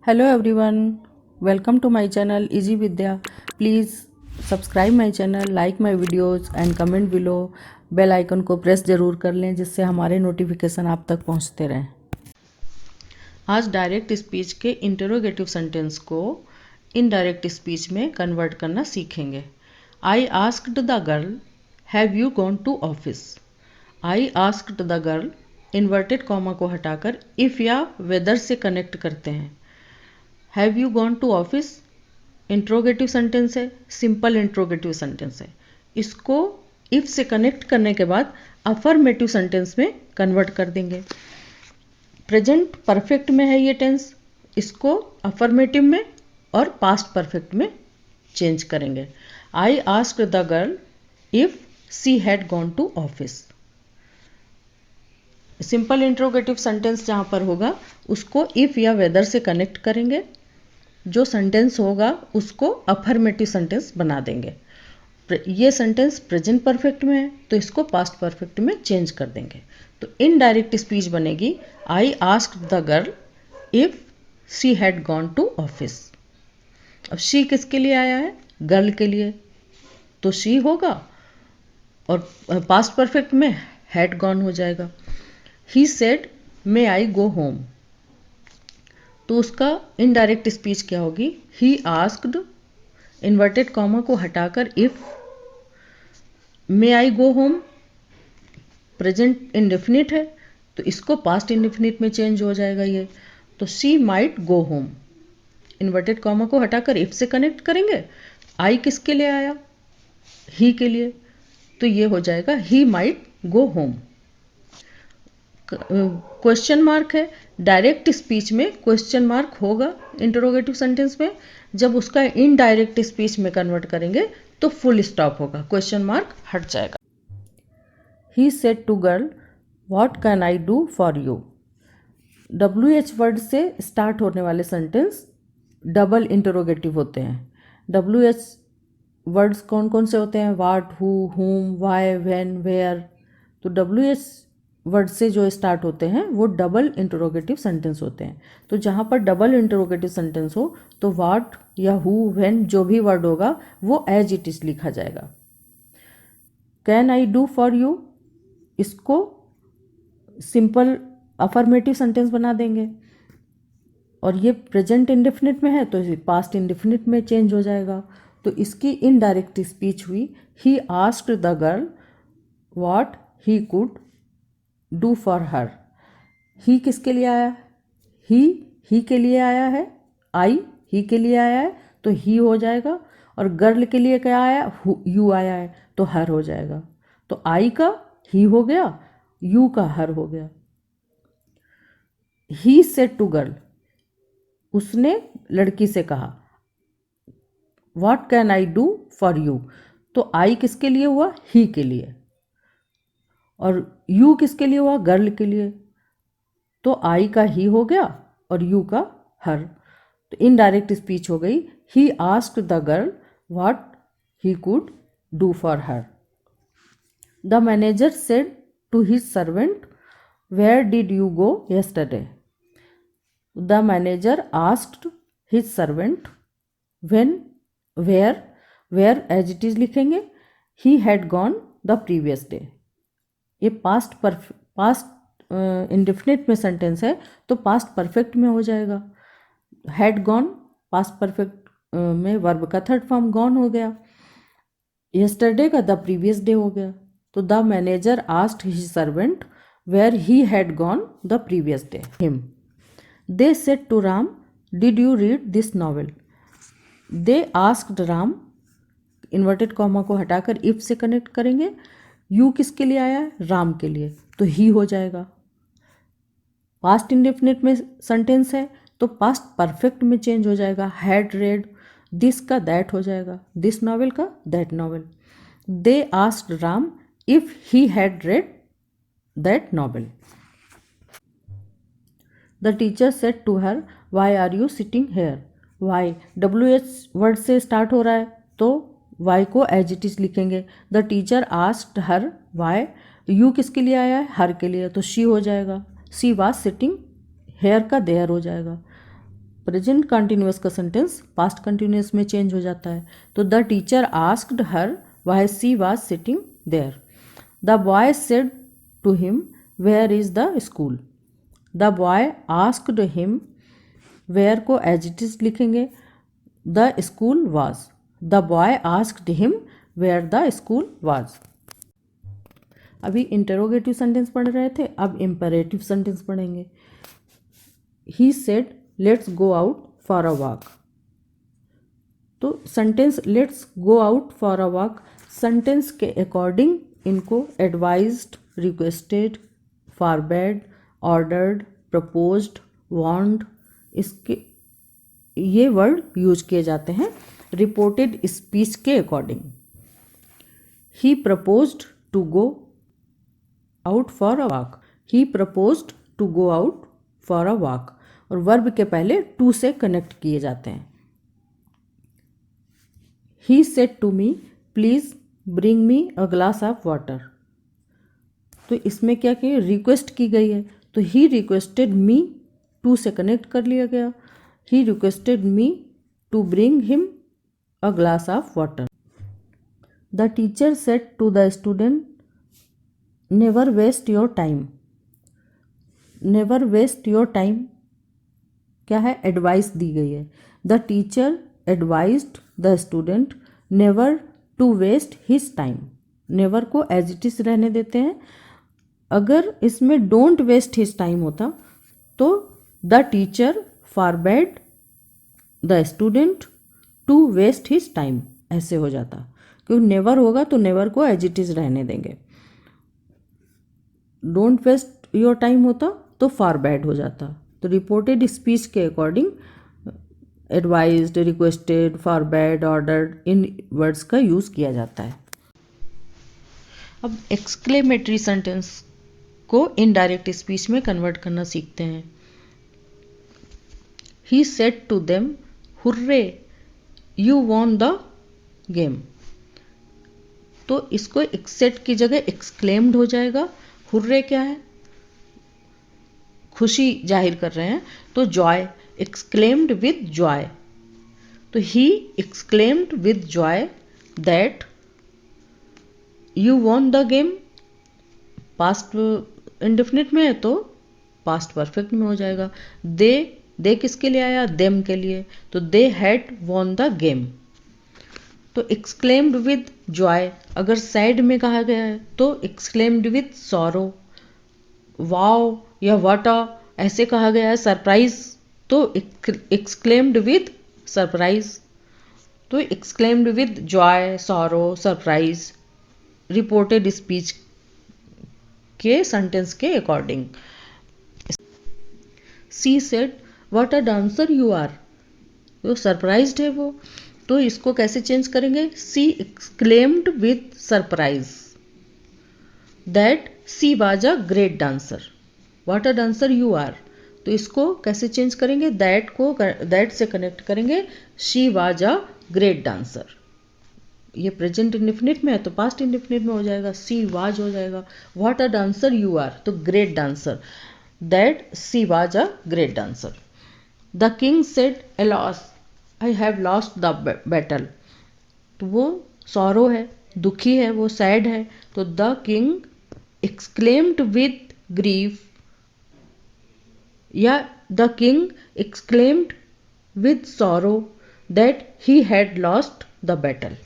Hello everyone, welcome to my channel Easy Vidya. Please subscribe my channel, like my videos and comment below. Bell icon को press ज़रूर कर लें जिससे हमारे notification आप तक पहुंचते रहें। आज डायरेक्ट स्पीच के इंटरोगेटिव सेंटेंस को इनडायरेक्ट स्पीच में कन्वर्ट करना सीखेंगे। I asked the girl, have you gone to office. I asked the girl inverted comma को हटाकर इफ़ या वेदर से कनेक्ट करते हैं। Have you gone to office interrogative sentence है, सिंपल इंट्रोगेटिव सेंटेंस है। इसको इफ से कनेक्ट करने के बाद अफर्मेटिव सेंटेंस में कन्वर्ट कर देंगे। प्रेजेंट परफेक्ट में है ये टेंस, इसको अफर्मेटिव में और पास्ट परफेक्ट में चेंज करेंगे। I asked the girl if she had gone to office. Simple interrogative sentence जहाँ पर होगा उसको इफ या वेदर से कनेक्ट करेंगे। जो सेंटेंस होगा उसको अफर्मेटिव सेंटेंस बना देंगे। ये सेंटेंस प्रेजेंट परफेक्ट में है तो इसको पास्ट परफेक्ट में चेंज कर देंगे। तो इनडायरेक्ट स्पीच बनेगी I asked the girl if she had gone to office. अब शी किसके लिए आया है? गर्ल के लिए, तो शी होगा और पास्ट परफेक्ट में हैड गॉन हो जाएगा। He said may I go home, तो उसका इनडायरेक्ट स्पीच क्या होगी? ही आस्क्ड इन्वर्टेड कॉमा को हटाकर if may I go home present indefinite है तो इसको पास्ट इंडेफिनिट में चेंज हो जाएगा ये। तो she might go home, inverted comma को हटाकर इफ से कनेक्ट करेंगे। आई किसके लिए आया? ही के लिए, तो ये हो जाएगा he might go home. Question mark है, डायरेक्ट स्पीच में क्वेश्चन मार्क होगा इंटरोगेटिव सेंटेंस में। जब उसका इनडायरेक्ट स्पीच में कन्वर्ट करेंगे तो फुल स्टॉप होगा, क्वेश्चन मार्क हट जाएगा। He said to girl what can I do for you. WH word से स्टार्ट होने वाले सेंटेंस डबल इंटरोगेटिव होते हैं। WH वर्ड्स कौन कौन से होते हैं? व्हाट, हु, हुम, व्हाई, व्हेन, वेयर। तो WH वर्ड से जो स्टार्ट होते हैं वो डबल इंटरोगेटिव सेंटेंस होते हैं। तो जहाँ पर डबल इंटरोगेटिव सेंटेंस हो तो व्हाट या हु, व्हेन जो भी वर्ड होगा वो एज इट इज लिखा जाएगा। Can I do for you, इसको सिंपल अफर्मेटिव सेंटेंस बना देंगे और ये प्रेजेंट इंडेफिनिट में है तो पास्ट इंडेफिनिट में चेंज हो जाएगा। तो इसकी इनडायरेक्ट स्पीच हुई he asked the girl what he could do for her. He किसके लिए आया? ही के लिए आया है। आई ही के लिए आया है तो ही हो जाएगा। और गर्ल के लिए क्या आया? यू आया है तो हर हो जाएगा। तो आई का ही हो गया, यू का हर हो गया। ही सेड टू गर्ल, उसने लड़की से कहा what can I do for you. तो आई किसके लिए हुआ? ही के लिए। और यू किसके लिए हुआ? गर्ल के लिए। तो आई का ही हो गया और यू का हर। तो इनडायरेक्ट स्पीच हो गई he asked the girl what he could do for her. The manager said to his servant where did you go yesterday। The manager asked his servant when, where as it is लिखेंगे। He had gone the previous day. ये past indefinite में sentence है तो past perfect में हो जाएगा। Had gone past perfect में verb का थर्ड फॉर्म गॉन हो गया। यस्टरडे का द प्रीवियस डे हो गया। तो the manager asked his servant where he had gone the previous day. Him they said to Ram did you read this novel. They asked Ram inverted comma को हटाकर if से connect करेंगे। You किसके लिए आया है? राम के लिए, तो ही हो जाएगा। पास्ट इंडेफिनिट में सेंटेंस है तो पास्ट परफेक्ट में चेंज हो जाएगा। हैड रेड दिस का दैट हो जाएगा, दिस नॉवेल का that novel. They asked Ram if he had read that novel. The teacher said to her why are you sitting here. Why WH word से start हो रहा है तो वाई को एज इट इज लिखेंगे। The teacher asked her why, you किसके लिए आया है? हर के लिए, तो शी हो जाएगा। शी वाज सिटिंग हेयर का देयर हो जाएगा। प्रेजेंट कंटिन्यूअस का सेंटेंस पास्ट कंटिन्यूअस में चेंज हो जाता है। तो the teacher asked her why she was sitting there. The boy said to him where is the school. The boy asked him, where को एज इट इज लिखेंगे, the school was. The boy asked him where the school was. अभी interrogative sentence पढ़ रहे थे, अब imperative sentence पढ़ेंगे। He said let's go out for a walk. तो sentence let's go out for a walk sentence के according इनको advised, requested, forbade, ordered, proposed, warned, इसके ये वर्ड यूज किए जाते हैं रिपोर्टेड स्पीच के according. He proposed to go out for a walk. He proposed to go out for a walk, और verb के पहले टू से कनेक्ट किए जाते हैं। He said to me please bring me a glass of water. तो इसमें क्या किया, रिक्वेस्ट की गई है, तो ही रिक्वेस्टेड मी, टू से कनेक्ट कर लिया गया। He requested me to bring him a glass of water. The teacher said to the student never waste your time. Never waste your time क्या है, एडवाइस दी गई है। The teacher advised the student never to waste his time. Never को as it is रहने देते हैं। अगर इसमें डोंट वेस्ट हिज टाइम होता तो the teacher forbade the student to waste his time ऐसे हो जाता, क्योंकि नेवर होगा तो नेवर को एज इट इज रहने देंगे। डोंट वेस्ट योर टाइम होता तो फॉरबेड हो जाता। तो रिपोर्टेड स्पीच के according advised, requested, forbade, ordered, इन वर्ड्स का यूज किया जाता है। अब एक्सक्लेमेटरी सेंटेंस को इनडायरेक्ट स्पीच में कन्वर्ट करना सीखते हैं। He said to them hurray you won the game. तो इसको एक्सेट की जगह एक्सक्लेम्ड हो जाएगा। हुर्रे क्या है, खुशी जाहिर कर रहे हैं, तो जॉय, एक्सक्लेम्ड विद जॉय। तो he exclaimed with joy that you won the game. Past indefinite में है तो पास्ट परफेक्ट में हो जाएगा। दे किसके लिए आया, देम के लिए, तो they had won the game. तो एक्सक्लेम्ड विद जॉय अगर सैड में कहा गया है तो एक्सक्लेम्ड विद सॉरो। वाओ या व्हाट ऐसे कहा गया है सरप्राइज तो एक्सक्लेम्ड विद सरप्राइज। तो exclaimed with joy, sorrow, surprise reported speech के सेंटेंस के according. She said what a dancer you are. तो सरप्राइज्ड है वो, तो इसको कैसे चेंज करेंगे, she exclaimed with surprise that she was a great dancer. What a dancer you are, तो इसको कैसे चेंज करेंगे, दैट से कनेक्ट करेंगे, she was a great dancer. ये प्रेजेंट इंडेफिनिट में है तो पास्ट इंडेफिनिट में हो जाएगा, सी वाज हो जाएगा। What a dancer you are, तो great dancer, that she was a great dancer. The king said alas I have lost the battle. तो वो सॉरो है, दुखी है, वो सैड है, तो the king exclaimed with grief या the king exclaimed with sorrow that he had lost the battle.